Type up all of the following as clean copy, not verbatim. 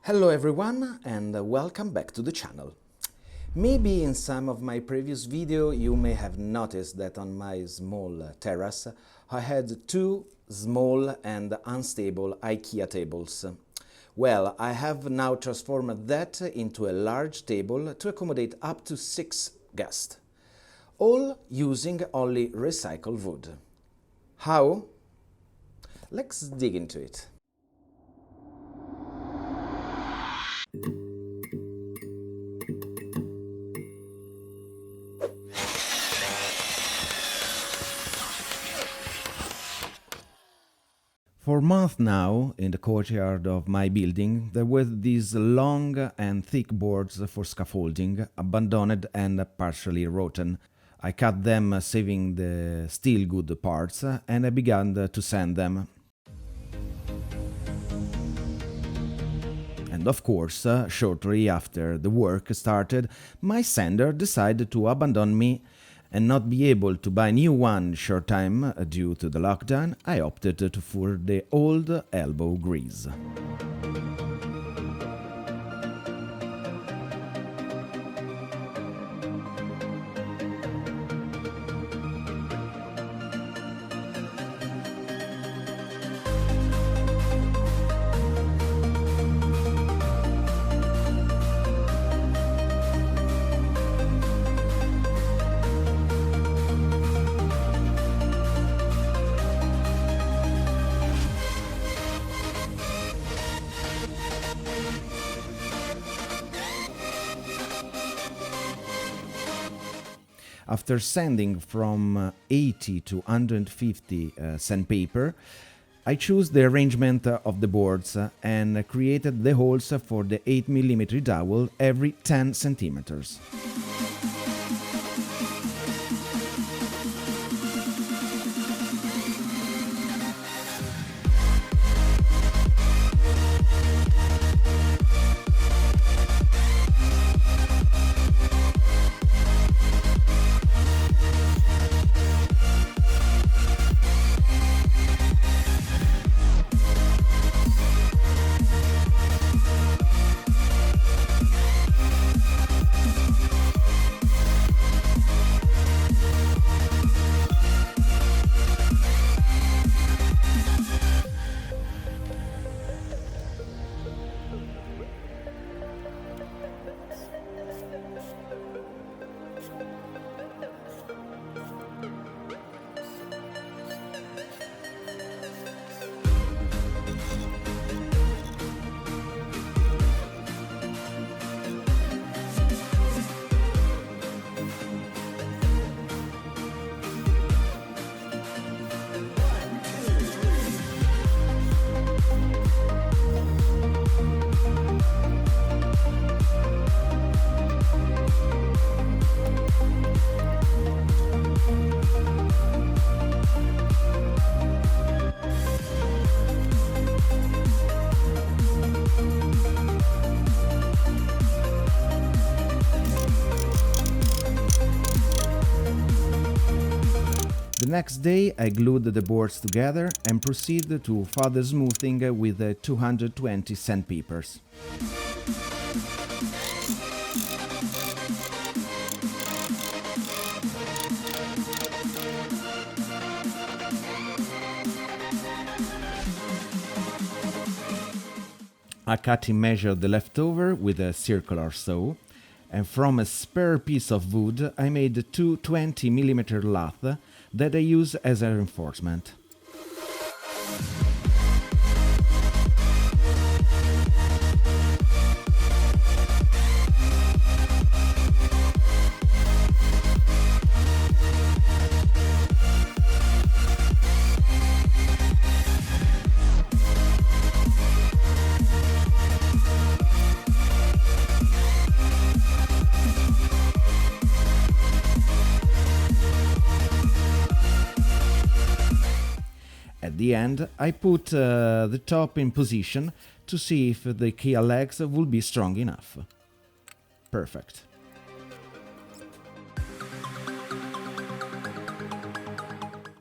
Hello everyone and welcome back to the channel. Maybe in some of my previous videos you may have noticed that on my small terrace I had two small and unstable IKEA tables. Well, I have now transformed that into a large table to accommodate up to 6 guests, all using only recycled wood. How? Let's dig into it. For months now, in the courtyard of my building, there were these long and thick boards for scaffolding, abandoned and partially rotten. I cut them, saving the still good parts, and I began to sand them. And of course, shortly after the work started, my sander decided to abandon me and not be able to buy a new one short time due to the lockdown. I opted for the old elbow grease. After sanding from 80 to 150 sandpaper, I chose the arrangement of the boards and created the holes for the 8mm dowel every 10 centimeters. The next day I glued the boards together and proceeded to further smoothing with 220 sandpapers. I cut in measure the leftover with a circular saw, and from a spare piece of wood I made two 20mm lath that I use as a reinforcement. At the end, I put the top in position to see if the IKEA legs would be strong enough. Perfect.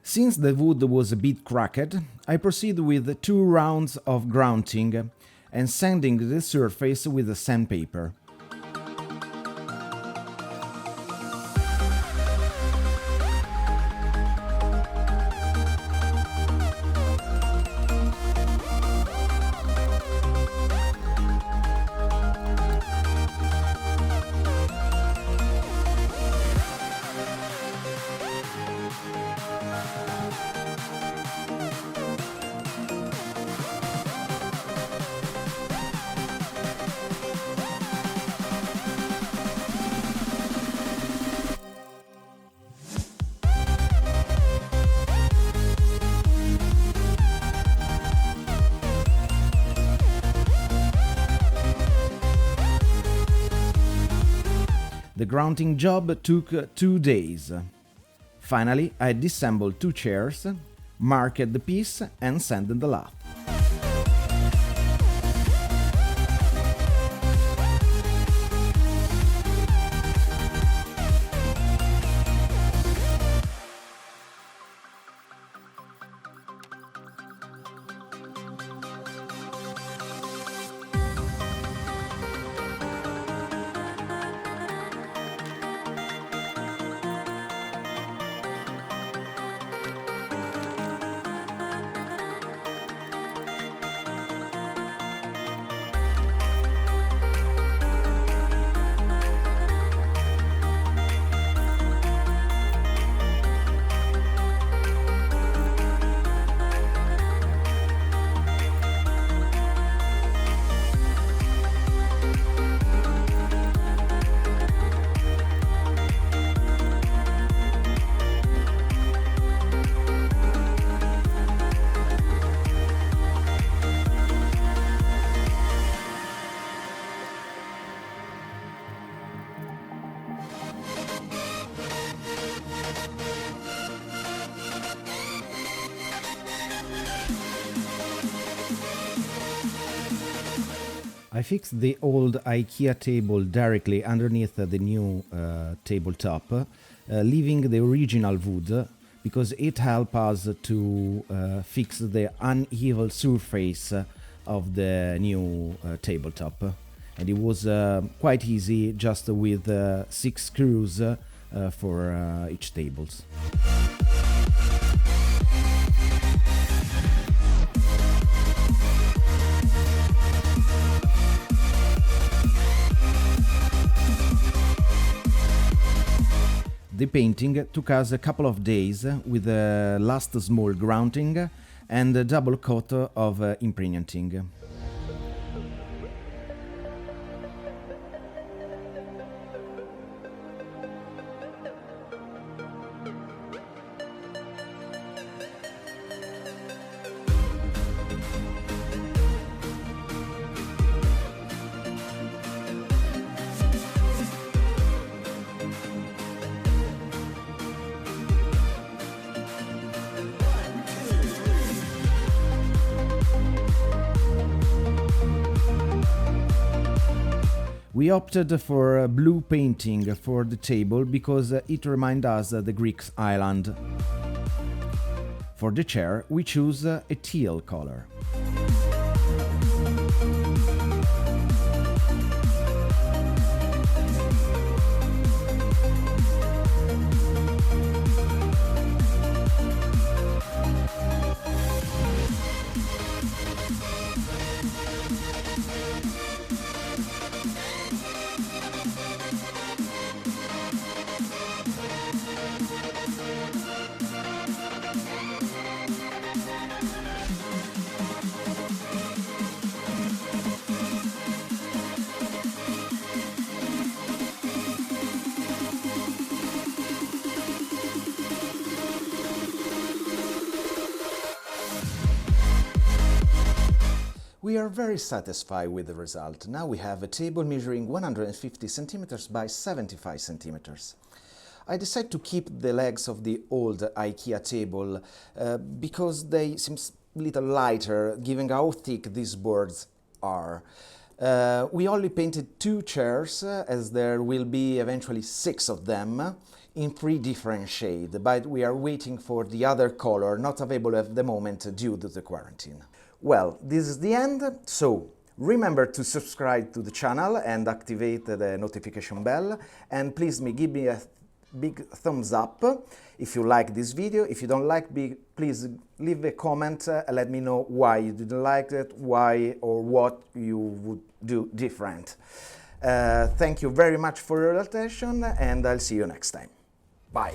Since the wood was a bit cracked, I proceed with 2 rounds of grounding and sanding the surface with a sandpaper. The grounding job took 2 days. Finally, I disassembled 2 chairs, marked the piece and sanded the lath. I fixed the old IKEA table directly underneath the new tabletop, leaving the original wood because it helps us to fix the uneven surface of the new tabletop. And it was quite easy, just with 6 screws for each tables. The painting took us a couple of days with a last small grounding and a double coat of impregnating. We opted for blue painting for the table because it reminds us of the Greek island. For the chair, we choose a teal color. We are very satisfied with the result. Now we have a table measuring 150 centimeters by 75 centimeters. I decided to keep the legs of the old IKEA table because they seem a little lighter, given how thick these boards are. We only painted 2 chairs, as there will be eventually 6 of them in 3 different shades, but we are waiting for the other color, not available at the moment due to the quarantine. Well, this is the end, so Remember to subscribe to the channel and activate the notification bell, and please give me a big thumbs up if you like this video. If you don't like it, please leave a comment, let me know why you didn't like it, why or what you would do different. Thank you very much for your attention, and I'll see you next time. Bye.